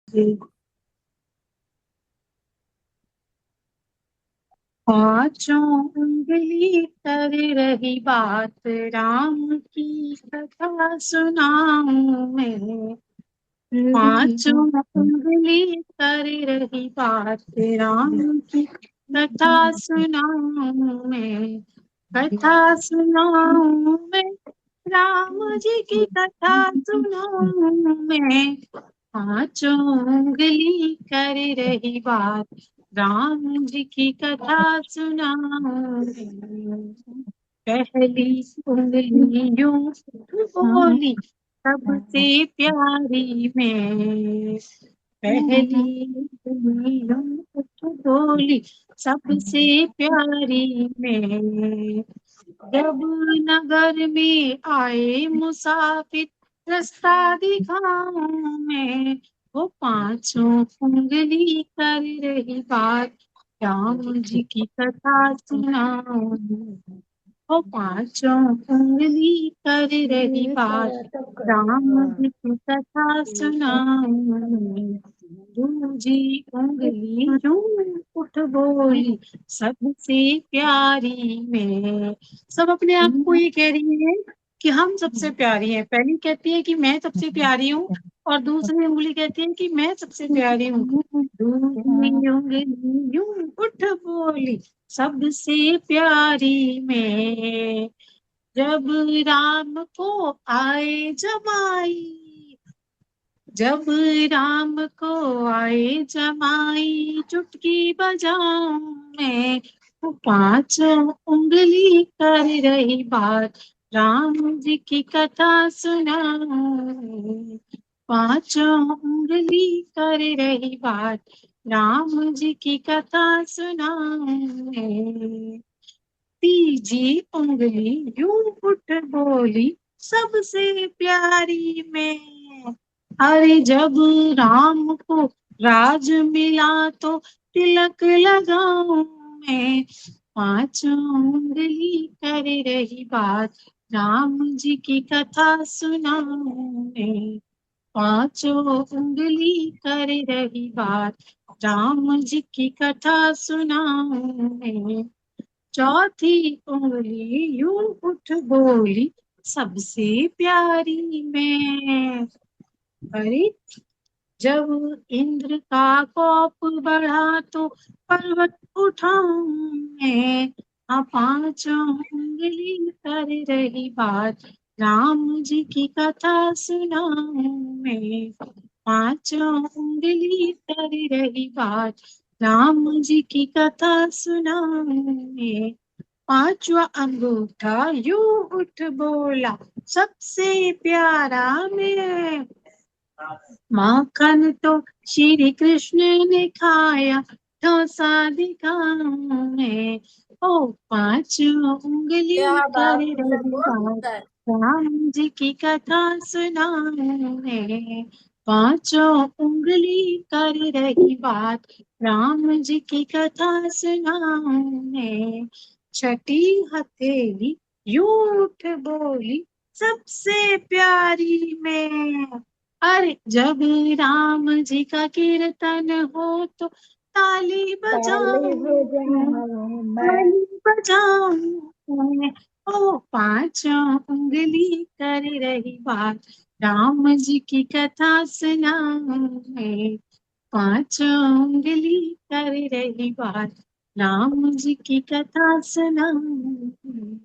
जी। पांचों उंगली कर रही बात, राम की कथा सुनाऊं मैं। पांचों उंगली कर रही बात, राम की कथा सुनाऊं मैं। कथा सुनाऊं मैं, राम जी की कथा सुनाऊं मैं। पांचों उंगली कर रही बात, राम जी की कथा सुनाऊं मैं। पहली उंगली यूं बोली, सबसे प्यारी मैं। पहली उंगली यूं बोली, सबसे प्यारी मैं। जब नगर में आए मुसाफिर, रास्ता दिखाऊं मैं। वो पांचों उंगली कर रही बात, राम जी की कथा सुनाऊं। वो पांचों उंगली कर रही बात, राम जी की कथा सुनाऊं। दूजी उंगली यूं उठ बोली, सबसे प्यारी मैं। सब अपने आप को ये कह रही है कि हम सबसे प्यारी हैं। पहली कहती है कि मैं सबसे प्यारी हूँ, और दूसरी उंगली कहती है कि मैं सबसे प्यारी हूँ। दूसरी उंगली यूं उठ बोली, सबसे प्यारी मैं। जब राम को आए जमाई, जब राम को आए जमाई, चुटकी बजाऊं मैं। वो पांचों उंगली कर रही बात, राम जी की कथा सुनाऊं। पांचों उंगली कर रही बात, राम जी की कथा सुनाऊं। तीजी उंगली यूं उठ बोली, सबसे प्यारी मैं। अरे जब राम को राज मिला, तो तिलक लगाऊं मैं। पांचों उंगली कर रही बात, राम जी की कथा सुनाऊं मैं। पांचों उंगली कर रही बात, राम जी की कथा सुनाऊं मैं। चौथी उंगली यूं उठ बोली, सबसे प्यारी मैं। अरे जब इंद्र का कोप बढ़ा, तो पर्वत उठाऊं मैं। हाँ, पांचों उंगली कर रही बात, राम जी की कथा सुनाऊं मैं। पांचों उंगली कर रही बात, राम जी की कथा सुनाऊं मैं। पांचवा अंगूठा यूं उठ बोला, सबसे प्यारा मैं। माखन तो श्री कृष्ण ने खाया, डोसा दिखाऊं मैं। ओ पांचों उंगली क्या कर बात, सुंदर, रही बहुत बात, सुंदर। राम जी की कथा सुनाऊं मैं। पांचों उंगली कर रही बात, राम जी की कथा सुनाऊं मैं। छठी हथेली यूं उठ बोली, सबसे प्यारी मैं। अरे जब राम जी का कीर्तन हो, तो ताली ताली बजाऊं, बजाऊं मैं। ताली बजाऊं मैं। ओ पांचों उंगली कर रही बात, राम जी की कथा सुनाऊं मैं। पांचों उंगली कर रही बात, राम जी की कथा सुनाऊं मैं।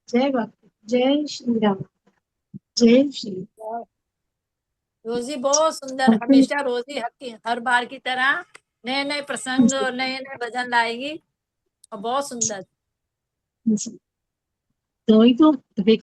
जय बापू, जय श्री राम, जय श्री। रोजी बहुत सुंदर, हमेशा रोजी हर बार की तरह नए नए प्रसंग और नए नए भजन लाएगी, और बहुत सुंदर। तो ही तो